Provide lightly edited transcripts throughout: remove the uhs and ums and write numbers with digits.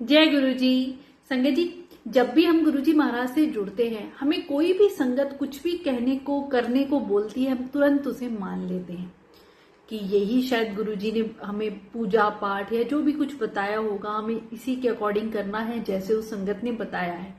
जय गुरु जी। संगत जी, जब भी हम गुरु जी महाराज से जुड़ते हैं, हमें कोई भी संगत कुछ भी कहने को करने को बोलती है, हम तुरंत उसे मान लेते हैं कि यही शायद गुरु जी ने हमें पूजा पाठ या जो भी कुछ बताया होगा, हमें इसी के अकॉर्डिंग करना है जैसे उस संगत ने बताया है।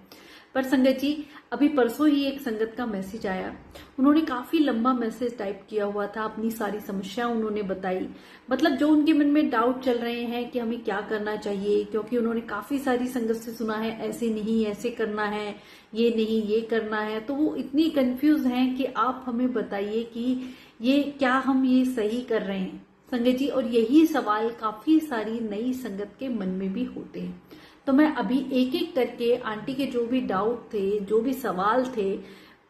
पर संगत जी, अभी परसों ही एक संगत का मैसेज आया। उन्होंने काफी लंबा मैसेज टाइप किया हुआ था, अपनी सारी समस्या उन्होंने बताई। मतलब जो उनके मन में डाउट चल रहे हैं कि हमें क्या करना चाहिए, क्योंकि उन्होंने काफी सारी संगत से सुना है ऐसे नहीं ऐसे करना है, ये नहीं ये करना है। तो वो इतनी कंफ्यूज हैं कि आप हमें बताइए कि ये क्या हम ये सही कर रहे हैं संगत जी। और यही सवाल काफी सारी नई संगत के मन में भी होते हैं। तो मैं अभी एक एक करके आंटी के जो भी डाउट थे, जो भी सवाल थे,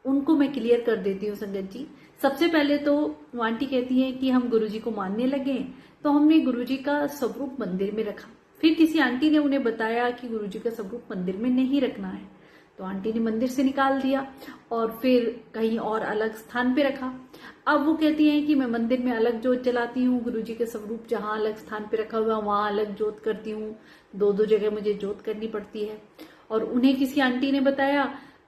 उनको मैं क्लियर कर देती हूँ संगत जी। सबसे पहले तो वो आंटी कहती हैं कि हम गुरुजी को मानने लगे, तो हमने गुरुजी का स्वरूप मंदिर में रखा। फिर किसी आंटी ने उन्हें बताया कि गुरुजी का स्वरूप मंदिर में नहीं रखना है, तो आंटी ने मंदिर से निकाल दिया और फिर कहीं और अलग स्थान पे रखा। अब वो कहती हैं कि मैं मंदिर में अलग जोत जलाती हूँ, गुरुजी के स्वरूप जहां अलग स्थान पे रखा हुआ वहां अलग जोत करती हूँ। दो दो जगह मुझे जोत करनी पड़ती है। और उन्हें किसी आंटी ने बताया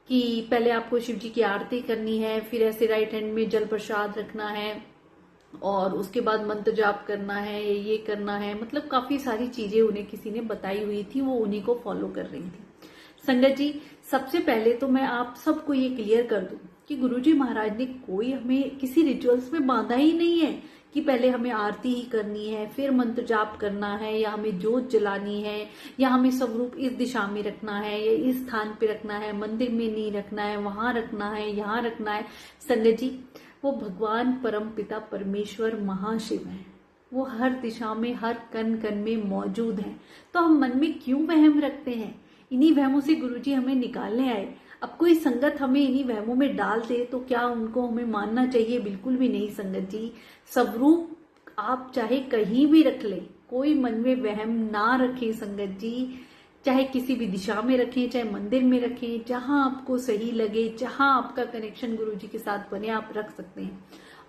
कि पहले आपको शिव जी की आरती करनी है, फिर ऐसे राइट हैंड में जल प्रसाद रखना है और उसके बाद मंत्र जाप करना है, ये करना है। मतलब काफी सारी चीजें उन्हें किसी ने बताई हुई थी, वो उन्हीं को फॉलो कर रही थी। संगत जी, सबसे पहले तो मैं आप सबको ये क्लियर कर दूं कि गुरुजी महाराज ने कोई हमें किसी रिचुअल्स में बांधा ही नहीं है कि पहले हमें आरती ही करनी है, फिर मंत्र जाप करना है, या हमें जोत जलानी है, या हमें स्वरूप इस दिशा में रखना है या इस स्थान पे रखना है, मंदिर में नहीं रखना है, वहां रखना है, यहाँ रखना है। संगत जी, वो भगवान परम पिता परमेश्वर महाशिव है। वो हर दिशा में हर कण कण में मौजूद है। तो हम मन में क्यों वहम रखते हैं? इन्हीं वहमों से गुरुजी हमें निकालने आए। अब कोई संगत हमें इन्हीं वहमों में डाल दे तो क्या उनको हमें मानना चाहिए? बिल्कुल भी नहीं संगत जी। स्वरूप आप चाहे कहीं भी रख ले, कोई मन में वहम ना रखें संगत जी। चाहे किसी भी दिशा में रखें, चाहे मंदिर में रखें, जहां आपको सही लगे, जहां आपका कनेक्शन गुरुजी के साथ बने, आप रख सकते हैं।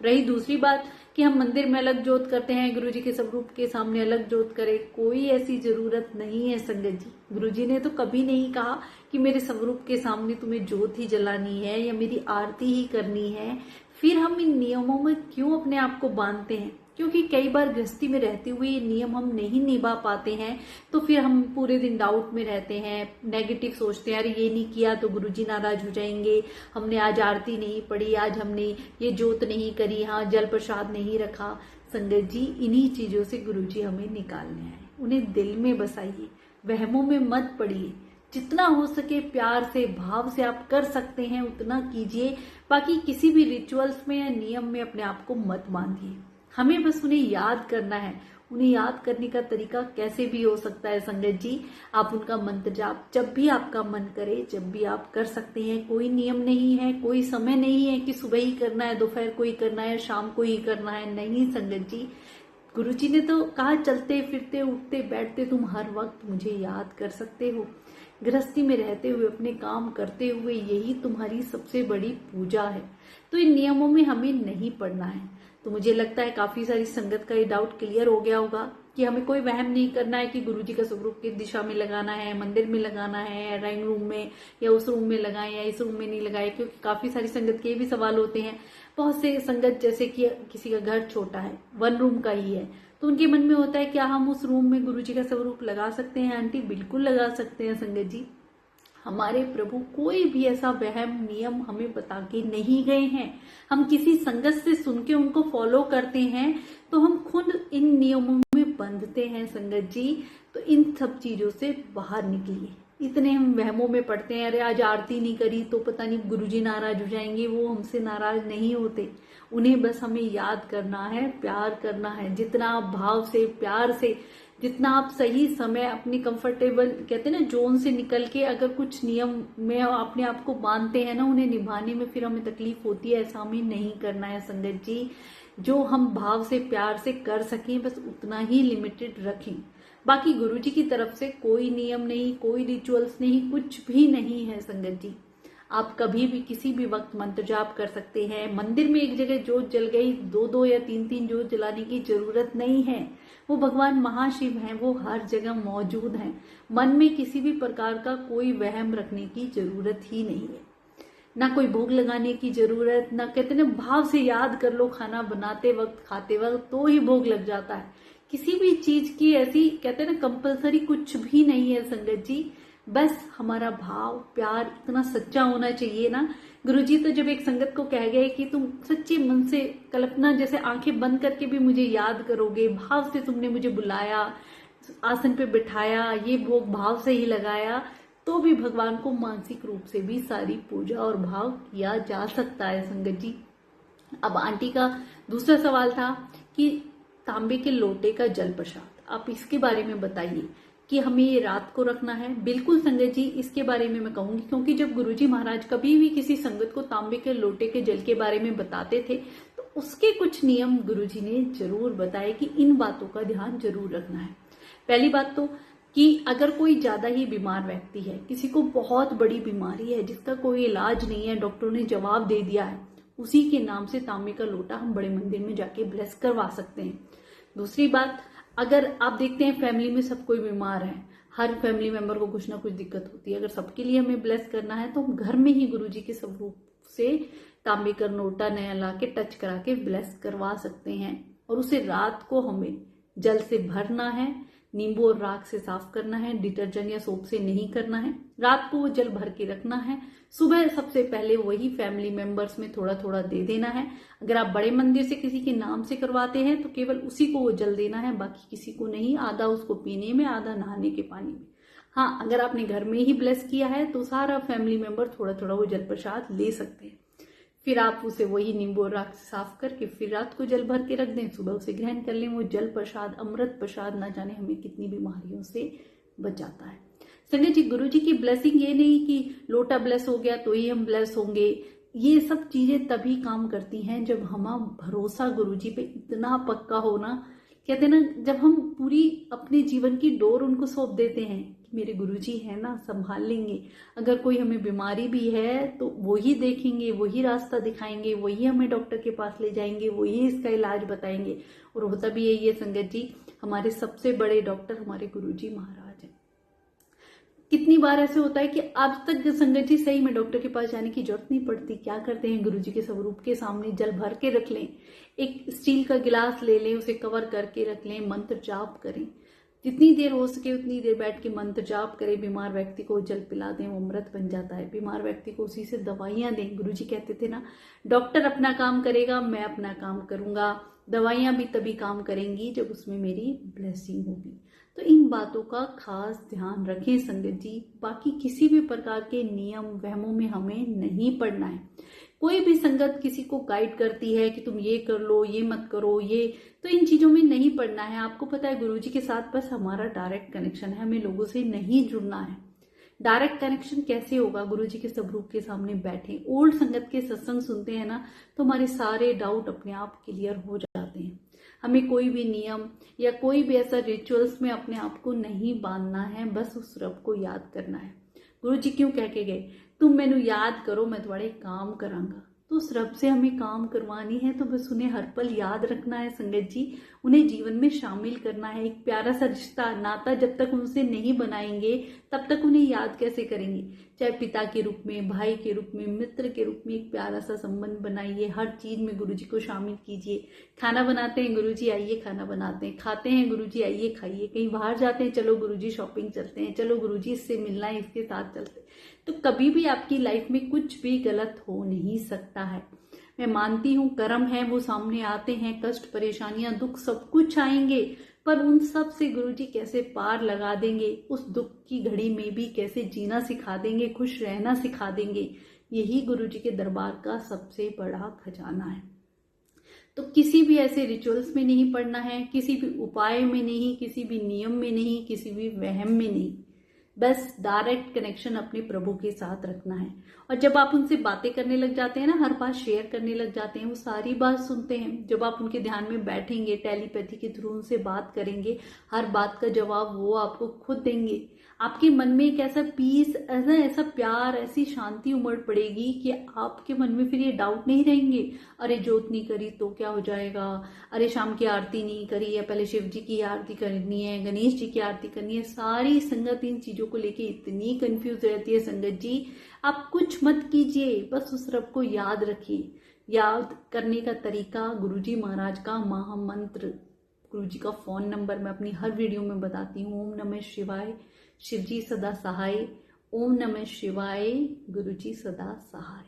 रही दूसरी बात कि हम मंदिर में अलग जोत करते हैं, गुरुजी के स्वरूप के सामने अलग जोत करें, कोई ऐसी जरूरत नहीं है संगत जी। गुरुजी ने तो कभी नहीं कहा कि मेरे स्वरूप के सामने तुम्हें जोत ही जलानी है या मेरी आरती ही करनी है। फिर हम इन नियमों में क्यों अपने आप को बांधते हैं? क्योंकि कई बार गृहस्थी में रहते हुए ये नियम हम नहीं निभा पाते हैं, तो फिर हम पूरे दिन डाउट में रहते हैं, नेगेटिव सोचते हैं, अरे ये नहीं किया तो गुरुजी नाराज हो जाएंगे, हमने आज आरती नहीं पढ़ी, आज हमने ये जोत नहीं करी, हाँ जल प्रसाद नहीं रखा। संगत जी, इन्हीं चीजों से गुरुजी हमें निकालने आए। उन्हें दिल में बसाइए, वहमों में मत पड़िए। जितना हो सके प्यार से भाव से आप कर सकते हैं उतना कीजिए। बाकी किसी भी रिचुअल्स में या नियम में अपने आप को मत बांधिए। हमें बस उन्हें याद करना है। उन्हें याद करने का तरीका कैसे भी हो सकता है संगत जी। आप उनका मंत्र जाप जब भी आपका मन करे, जब भी आप कर सकते हैं। कोई नियम नहीं है, कोई समय नहीं है कि सुबह ही करना है, दोपहर को ही करना है, शाम को ही करना है। नहीं संगत जी, गुरुजी ने तो कहा चलते फिरते उठते बैठते तुम हर वक्त मुझे याद कर सकते हो। गृहस्थी में रहते हुए, अपने काम करते हुए, यही तुम्हारी सबसे बड़ी पूजा है। तो इन नियमों में हमें नहीं पड़ना है। तो मुझे लगता है काफी सारी संगत का ये डाउट क्लियर हो गया होगा कि हमें कोई वहम नहीं करना है कि गुरुजी का स्वरूप किस दिशा में लगाना है, मंदिर में लगाना है, ड्राइंग रूम में, या उस रूम में लगाएं या इस रूम में नहीं लगाएं। क्योंकि काफी सारी संगत के भी सवाल होते हैं। बहुत से संगत जैसे कि किसी का घर छोटा है, वन रूम का ही है, तो उनके मन में होता है क्या हम उस रूम में गुरुजी का स्वरूप लगा सकते हैं? आंटी, बिल्कुल लगा सकते हैं संगत जी। हमारे प्रभु कोई भी ऐसा वहम नियम हमें बता के नहीं गए हैं। हम किसी संगत से सुन के उनको फॉलो करते हैं तो हम खुद इन नियमों में बंधते हैं संगत जी। तो इन सब चीजों से बाहर निकलिए। इतने हम वहमों में पड़ते हैं, अरे आज आरती नहीं करी तो पता नहीं गुरुजी नाराज हो जाएंगे। वो हमसे नाराज नहीं होते। उन्हें बस हमें याद करना है, प्यार करना है। जितना आप भाव से, प्यार से, जितना आप सही समय अपनी कंफर्टेबल कहते हैं ना जोन से निकल के अगर कुछ नियम में अपने आप को बांधते हैं ना, उन्हें निभाने में फिर हमें तकलीफ होती है, ऐसा हमें नहीं करना है संगत जी। जो हम भाव से प्यार से कर सकें बस उतना ही लिमिटेड रखें। बाकी गुरुजी की तरफ से कोई नियम नहीं, कोई रिचुअल्स नहीं, कुछ भी नहीं है संगत जी। आप कभी भी किसी भी वक्त मंत्र जाप कर सकते हैं। मंदिर में एक जगह जोत जल गई, दो दो या तीन तीन जोत जलाने की जरूरत नहीं है। वो भगवान महाशिव हैं, वो हर जगह मौजूद हैं। मन में किसी भी प्रकार का कोई वहम रखने की जरूरत ही नहीं है, ना कोई भोग लगाने की जरूरत, ना कहते ना भाव से याद कर लो, खाना बनाते वक्त खाते वक्त तो ही भोग लग जाता है। किसी भी चीज की ऐसी कहते ना कंपलसरी कुछ भी नहीं है संगत जी। बस हमारा भाव प्यार इतना सच्चा होना चाहिए ना। गुरुजी तो जब एक संगत को कह गए कि तुम सच्चे मन से कल्पना जैसे आंखें बंद करके भी मुझे याद करोगे, भाव से तुमने मुझे बुलाया, आसन पे बिठाया, ये भोग भाव से ही लगाया, तो भी भगवान को मानसिक रूप से भी सारी पूजा और भाव किया जा सकता है संगत जी। अब आंटी का दूसरा सवाल था कि तांबे के लोटे का जल प्रसाद, आप इसके बारे में बताइए कि हमें ये रात को रखना है। बिल्कुल संगत जी, इसके बारे में मैं कहूंगी, क्योंकि जब गुरुजी महाराज कभी भी किसी संगत को तांबे के लोटे के जल के बारे में बताते थे तो उसके कुछ नियम गुरुजी ने जरूर बताए कि इन बातों का ध्यान जरूर रखना है। पहली बात तो कि अगर कोई ज्यादा ही बीमार व्यक्ति है, किसी को बहुत बड़ी बीमारी है जिसका कोई इलाज नहीं है, डॉक्टरों ने जवाब दे दिया है, उसी के नाम से तांबे का लोटा हम बड़े मंदिर में जाके ब्लेस करवा सकते हैं। दूसरी बात, अगर आप देखते हैं फैमिली में सब कोई बीमार है, हर फैमिली मेंबर को कुछ ना कुछ दिक्कत होती है, अगर सबके लिए हमें ब्लेस करना है तो हम घर में ही गुरुजी के स्वरूप से तांबे का लोटा नया ला के टच करा के ब्लेस करवा सकते हैं। और उसे रात को हमें जल से भरना है, नींबू और राख से साफ करना है, डिटर्जेंट या सोप से नहीं करना है। रात को वो जल भर के रखना है, सुबह सबसे पहले वही फैमिली मेंबर्स में थोड़ा थोड़ा दे देना है। अगर आप बड़े मंदिर से किसी के नाम से करवाते हैं तो केवल उसी को वो जल देना है, बाकी किसी को नहीं। आधा उसको पीने में, आधा नहाने के पानी में। हाँ, अगर आपने घर में ही ब्लेस किया है तो सारा फैमिली मेंबर थोड़ा थोड़ा वो जल प्रसाद ले सकते हैं। फिर आप उसे वही नींबू और राख से साफ करके फिर रात को जल भर के रख दें, सुबह उसे ग्रहण कर लें। वो जल प्रसाद, अमृत प्रसाद, ना जाने हमें कितनी बीमारियों से बचाता है। संगत जी, गुरु जी की ब्लेसिंग ये नहीं कि लोटा ब्लेस हो गया तो ही हम ब्लेस होंगे। ये सब चीजें तभी काम करती हैं जब हमारा भरोसा गुरु जी पे इतना पक्का हो ना, कहते ना, जब हम पूरी अपने जीवन की डोर उनको सौंप देते हैं कि मेरे गुरुजी है ना, संभाल लेंगे। अगर कोई हमें बीमारी भी है तो वही देखेंगे, वही रास्ता दिखाएंगे, वही हमें डॉक्टर के पास ले जाएंगे, वही इसका इलाज बताएंगे। और होता भी यही है संगत जी, हमारे सबसे बड़े डॉक्टर हमारे गुरुजी महाराज हैं। कितनी बार ऐसे होता है कि आज तक संगत जी सही में डॉक्टर के पास जाने की जरूरत नहीं पड़ती। क्या करते हैं, गुरुजी के स्वरूप के सामने जल भर के रख लें, एक स्टील का गिलास ले लें, उसे कवर करके रख लें, मंत्र जाप करें, जितनी देर हो सके उतनी देर बैठ के मंत्र जाप करें। बीमार व्यक्ति को जल पिला दें, वो अमृत बन जाता है। बीमार व्यक्ति को उसी से दवाइयां दें। गुरुजी कहते थे ना, डॉक्टर अपना काम करेगा, मैं अपना काम करूंगा, दवाइयां भी तभी काम करेंगी जब उसमें मेरी ब्लेसिंग होगी। तो इन बातों का खास ध्यान रखें संगत जी। बाकी किसी भी प्रकार के नियम वहमों में हमें नहीं पड़ना है। कोई भी संगत किसी को गाइड करती है कि तुम ये कर लो, ये मत करो, ये, तो इन चीजों में नहीं पड़ना है। आपको पता है गुरुजी के साथ बस हमारा डायरेक्ट कनेक्शन है, हमें लोगों से नहीं जुड़ना है। डायरेक्ट कनेक्शन कैसे होगा, गुरुजी के स्वरूप के सामने बैठे, ओल्ड संगत के सत्संग सुनते हैं ना, तो हमारे सारे डाउट अपने आप क्लियर हो जाते हैं। हमें कोई भी नियम या कोई भी ऐसा रिचुअल्स में अपने आप को नहीं बांधना है, बस उस रब को याद करना है। गुरुजी क्यों कह के गए, तुम मैनू याद करो मैं तुम्हारे काम करांगा। तो उस रब से हमें काम करवानी है तो बस उन्हें हर पल याद रखना है संगत जी, उन्हें जीवन में शामिल करना है। एक प्यारा सा रिश्ता नाता जब तक उनसे नहीं बनाएंगे तब तक उन्हें याद कैसे करेंगे। चाहे पिता के रूप में, भाई के रूप में, मित्र के रूप में एक प्यारा सा संबंध बनाइए। हर चीज में गुरुजी को शामिल कीजिए। खाना बनाते हैं, गुरुजी आइए खाना बनाते हैं। खाते हैं, गुरुजी आइए खाइए। कहीं बाहर जाते हैं, चलो गुरुजी शॉपिंग चलते हैं, चलो गुरुजी इससे मिलना है, इसके साथ चलते हैं। तो कभी भी आपकी लाइफ में कुछ भी गलत हो नहीं सकता है। मैं मानती हूँ कर्म है वो सामने आते हैं, कष्ट, परेशानियां, दुख सब कुछ आएंगे, पर उन सब से गुरुजी कैसे पार लगा देंगे, उस दुख की घड़ी में भी कैसे जीना सिखा देंगे, खुश रहना सिखा देंगे, यही गुरुजी के दरबार का सबसे बड़ा खजाना है। तो किसी भी ऐसे रिचुअल्स में नहीं पड़ना है, किसी भी उपाय में नहीं, किसी भी नियम में नहीं, किसी भी वहम में नहीं। बस डायरेक्ट कनेक्शन अपने प्रभु के साथ रखना है। और जब आप उनसे बातें करने लग जाते हैं ना, हर बात शेयर करने लग जाते हैं, वो सारी बात सुनते हैं। जब आप उनके ध्यान में बैठेंगे, टेलीपैथी के थ्रू उनसे बात करेंगे, हर बात का जवाब वो आपको खुद देंगे। आपके मन में एक ऐसा पीस, ऐसा प्यार, ऐसी शांति उमड़ पड़ेगी कि आपके मन में फिर ये डाउट नहीं रहेंगे, अरे जोत नहीं करी तो क्या हो जाएगा, अरे शाम की आरती नहीं करी है, पहले शिव जी की आरती करनी है, गणेश जी की आरती करनी है। सारी संगत इन चीजों को लेके इतनी कंफ्यूज रहती है संगत जी। आप कुछ मत कीजिए, बस उस रब को याद रखिए। याद करने का तरीका गुरुजी महाराज का महामंत्र, गुरुजी का फोन नंबर मैं अपनी हर वीडियो में बताती हूँ। ओम नमः शिवाय, शिवजी सदा सहाय। ओम नमः शिवाय, गुरुजी सदा सहाय।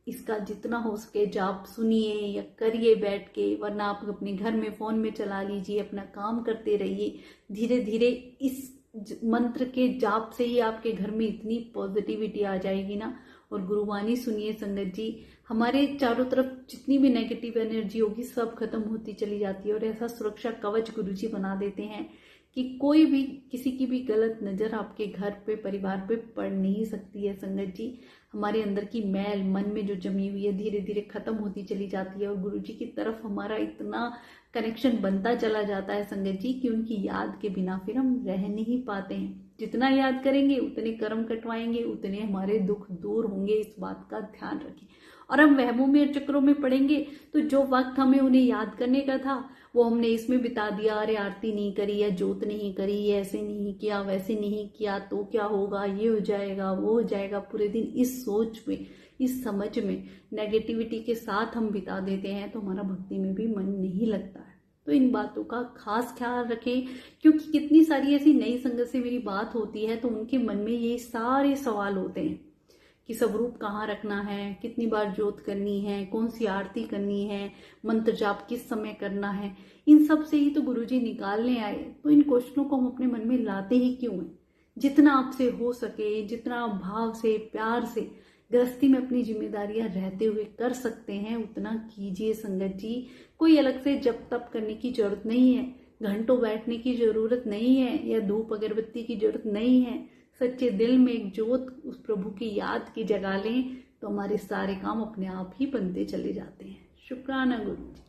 इसका जितना हो सके जाप सुनिए या करिए बैठ के, वरना आप अपने घर में फोन में चला लीजिए, अपना काम करते रहिए। धीरे धीरे इस मंत्र के जाप से ही आपके घर में इतनी पॉजिटिविटी आ जाएगी ना। और गुरुवाणी सुनिए संगत जी, हमारे चारों तरफ जितनी भी नेगेटिव एनर्जी होगी सब खत्म होती चली जाती है। और ऐसा सुरक्षा कवच गुरुजी बना देते हैं कि कोई भी, किसी की भी गलत नजर आपके घर पे, परिवार पे पड़ नहीं सकती है संगत जी। हमारे अंदर की मैल मन में जो जमी हुई है धीरे धीरे खत्म होती चली जाती है और गुरुजी की तरफ हमारा इतना कनेक्शन बनता चला जाता है संगत जी कि उनकी याद के बिना फिर हम रह नहीं पाते हैं। जितना याद करेंगे उतने कर्म कटवाएंगे, उतने हमारे दुख दूर होंगे, इस बात का ध्यान रखें। और हम वहमों में चक्रों में पड़ेंगे तो जो वक्त हमें उन्हें याद करने का था वो हमने इसमें बिता दिया, अरे आरती नहीं करी या जोत नहीं करी, ऐसे नहीं किया, वैसे नहीं किया तो क्या होगा, ये हो जाएगा, वो हो जाएगा। पूरे दिन इस सोच में, इस समझ में, नेगेटिविटी के साथ हम बिता देते हैं तो हमारा भक्ति में भी मन नहीं लगता है। तो इन बातों का खास ख्याल रखें, क्योंकि कितनी सारी ऐसी नई संगत से मेरी बात होती है तो उनके मन में ये सारे सवाल होते हैं कि स्वरूप कहाँ रखना है, कितनी बार जोत करनी है, कौन सी आरती करनी है, मंत्र जाप किस समय करना है। इन सब से ही तो गुरुजी निकालने आए। तो इन क्वेश्चनों को हम अपने मन में लाते ही क्यों हैं। जितना आपसे हो सके, जितना भाव से, प्यार से गृहस्थी में अपनी जिम्मेदारियां रहते हुए कर सकते हैं उतना कीजिए संगत जी। कोई अलग से जप तप करने की जरूरत नहीं है, घंटों बैठने की जरूरत नहीं है, या धूप अगरबत्ती की जरूरत नहीं है। सच्चे दिल में एक जोत उस प्रभु की याद की जगा लें तो हमारे सारे काम अपने आप ही बनते चले जाते हैं। शुक्राना गुरु जी।